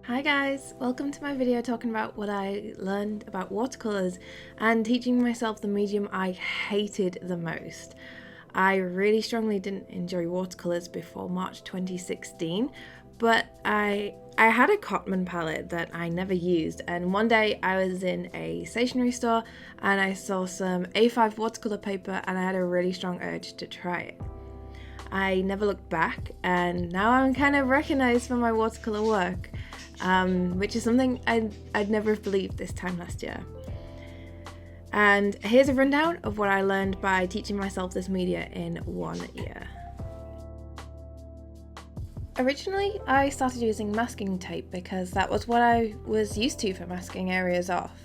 Hi guys, welcome to my video talking about what I learned about watercolours and teaching myself the medium I hated the most. I really strongly didn't enjoy watercolours before March 2016, but I had a Cotman palette that I never used, and one day I was in a stationery store and I saw some A5 watercolour paper and I had a really strong urge to try it. I never looked back, and now I'm kind of recognised for my watercolour work, which is something I'd never have believed this time last year. And here's a rundown of what I learned by teaching myself this media in 1 year. Originally, I started using masking tape because that was what I was used to for masking areas off.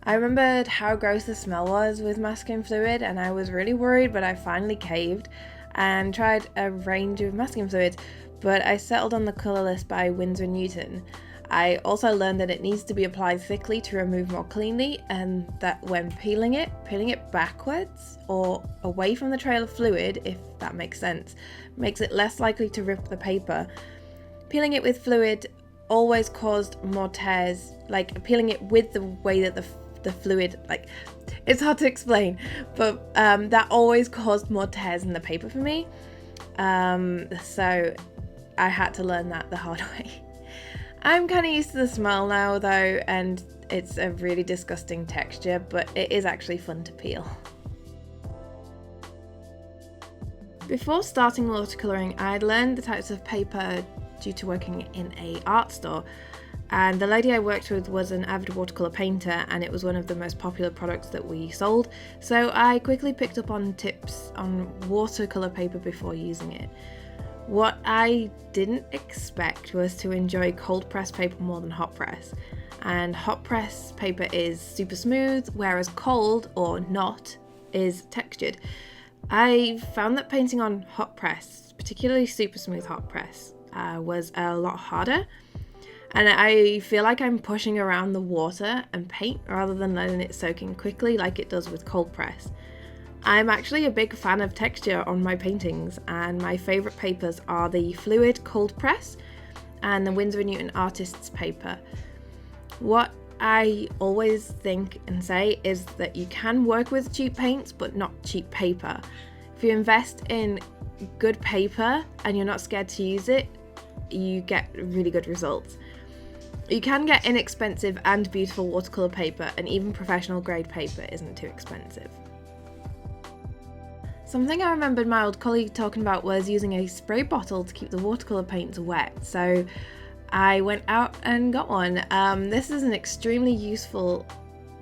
I remembered how gross the smell was with masking fluid, and I was really worried, but I finally caved and tried a range of masking fluids, but I settled on the Colourless by Winsor & Newton. I also learned that it needs to be applied thickly to remove more cleanly, and that when peeling it backwards or away from the trail of fluid, if that makes sense, makes it less likely to rip the paper. Peeling it with fluid always caused more tears, like peeling it with the way that the fluid, it's hard to explain, but that always caused more tears in the paper for me. So I had to learn that the hard way. I'm kind of used to the smell now though, and it's a really disgusting texture, but it is actually fun to peel. Before starting watercolouring, I'd learned the types of paper due to working in an art store, and the lady I worked with was an avid watercolour painter, and it was one of the most popular products that we sold, so I quickly picked up on tips on watercolour paper before using it. What I didn't expect was to enjoy cold press paper more than hot press, and hot press paper is super smooth, whereas cold, or not, is textured. I found that painting on hot press, particularly super smooth hot press, was a lot harder, and I feel like I'm pushing around the water and paint rather than letting it soak in quickly like it does with cold press. I'm actually a big fan of texture on my paintings, and my favourite papers are the Fluid Cold Press and the Winsor & Newton Artists paper. What I always think and say is that you can work with cheap paints but not cheap paper. If you invest in good paper and you're not scared to use it, you get really good results. You can get inexpensive and beautiful watercolour paper, and even professional grade paper isn't too expensive. Something I remembered my old colleague talking about was using a spray bottle to keep the watercolour paints wet, so I went out and got one. This is an extremely useful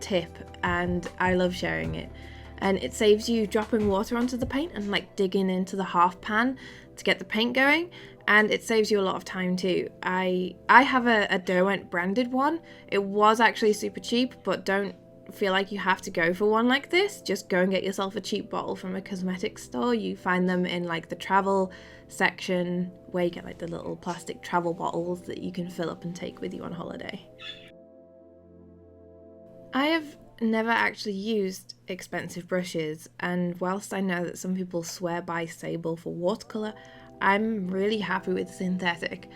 tip and I love sharing it. And it saves you dropping water onto the paint and digging into the half pan to get the paint going, and it saves you a lot of time too. I have a Derwent branded one. It was actually super cheap, but don't feel like you have to go for one like this. Just go and get yourself a cheap bottle from a cosmetics store. You find them in the travel section where you get the little plastic travel bottles that you can fill up and take with you on holiday. I have never actually used expensive brushes, and whilst I know that some people swear by Sable for watercolour, I'm really happy with synthetic.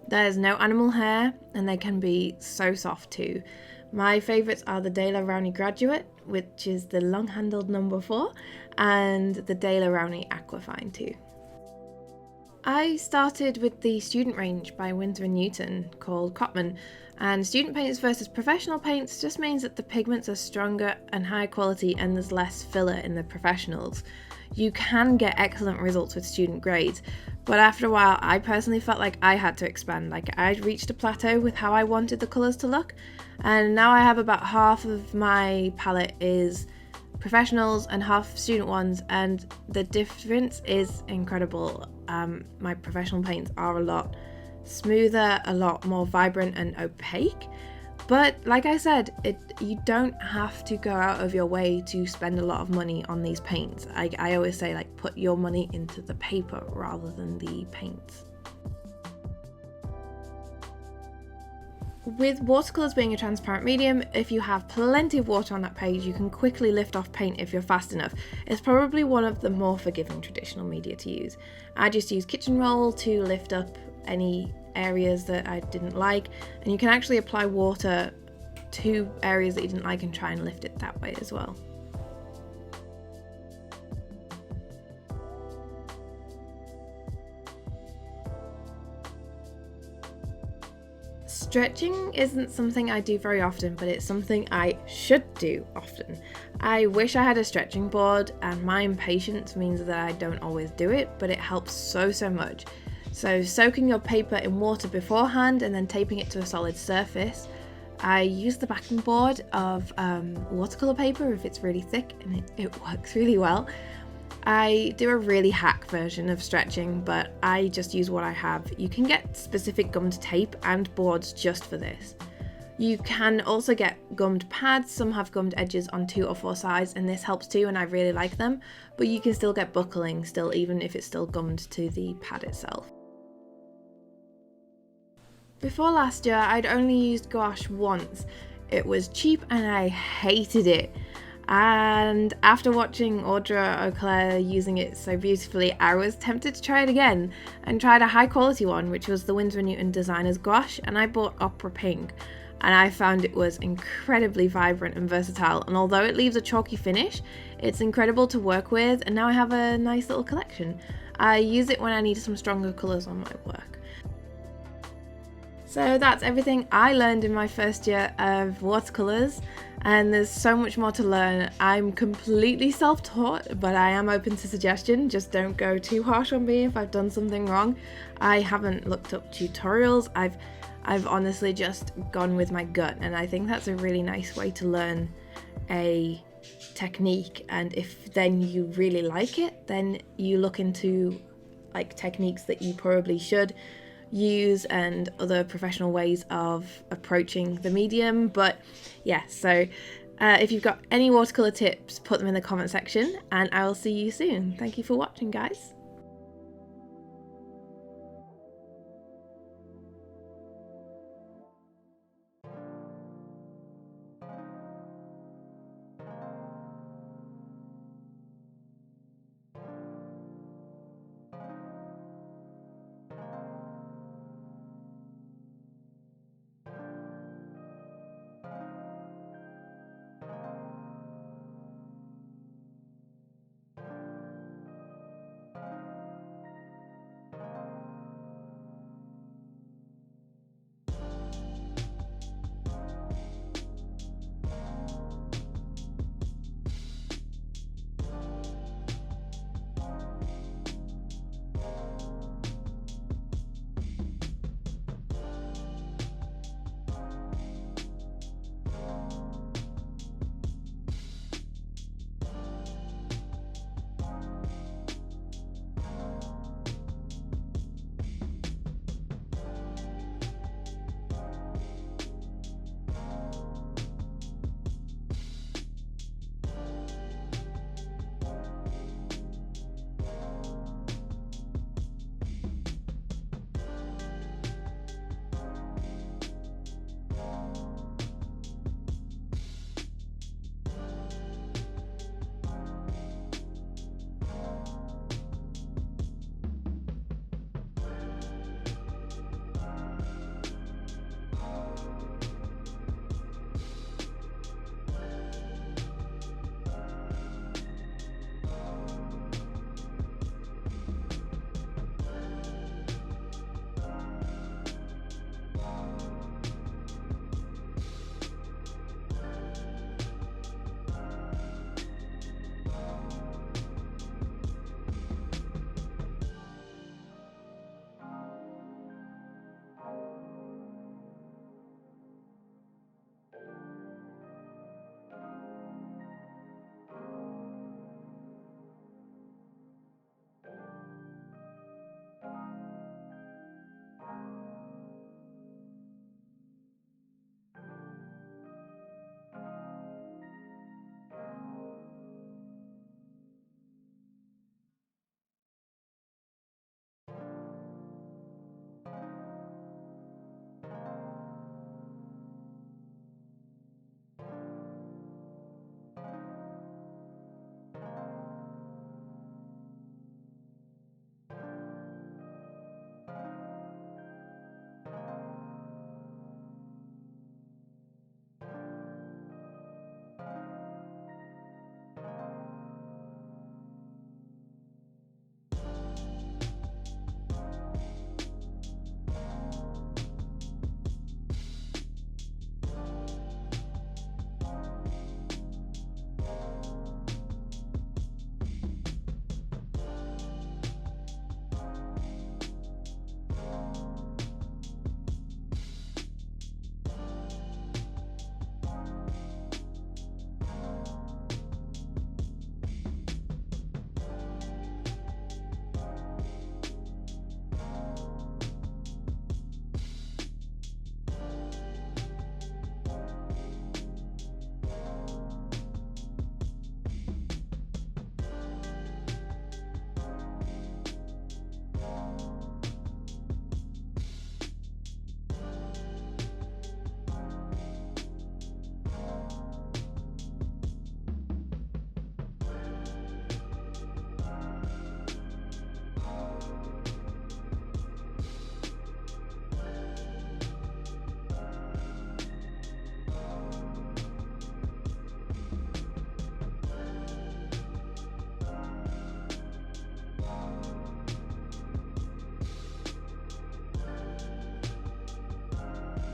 There's no animal hair and they can be so soft too. My favourites are the Daler Rowney Graduate, which is the long-handled number 4, and the Daler Rowney Aquafine too. I started with the student range by Winsor & Newton called Cotman, and student paints versus professional paints just means that the pigments are stronger and higher quality, and there's less filler in the professionals. You can get excellent results with student grades, but after a while I personally felt like I had to expand. I'd reached a plateau with how I wanted the colours to look, and now I have about half of my palette is professionals and half student ones, and the difference is incredible. My professional paints are a lot smoother, a lot more vibrant and opaque, but like I said, you don't have to go out of your way to spend a lot of money on these paints. I always say put your money into the paper rather than the paints. With watercolours being a transparent medium, if you have plenty of water on that page, you can quickly lift off paint if you're fast enough. It's probably one of the more forgiving traditional media to use. I just use kitchen roll to lift up any areas that I didn't like, and you can actually apply water to areas that you didn't like and try and lift it that way as well. Stretching isn't something I do very often, but it's something I should do often. I wish I had a stretching board, and my impatience means that I don't always do it, but it helps so much. So soaking your paper in water beforehand and then taping it to a solid surface. I use the backing board of watercolour paper if it's really thick, and it works really well. I do a really hack version of stretching, but I just use what I have. You can get specific gummed tape and boards just for this. You can also get gummed pads. Some have gummed edges on 2 or 4 sides, and this helps too, and I really like them, but you can still get buckling still, even if it's still gummed to the pad itself. Before last year, I'd only used gouache once. It was cheap and I hated it. And after watching Audra O'Clair using it so beautifully, I was tempted to try it again and tried a high quality one, which was the Winsor & Newton Designer's Gouache, and I bought Opera Pink, and I found it was incredibly vibrant and versatile, and although it leaves a chalky finish, it's incredible to work with, and now I have a nice little collection. I use it when I need some stronger colours on my work. So that's everything I learned in my first year of watercolours, and there's so much more to learn. I'm completely self-taught, but I am open to suggestion. Just don't go too harsh on me if I've done something wrong. I haven't looked up tutorials. I've honestly just gone with my gut, and I think that's a really nice way to learn a technique. And if then you really like it, then you look into like techniques that you probably should use and other professional ways of approaching the medium. But yeah, so if you've got any watercolor tips, put them in the comment section, and I will see you soon. Thank you for watching, guys.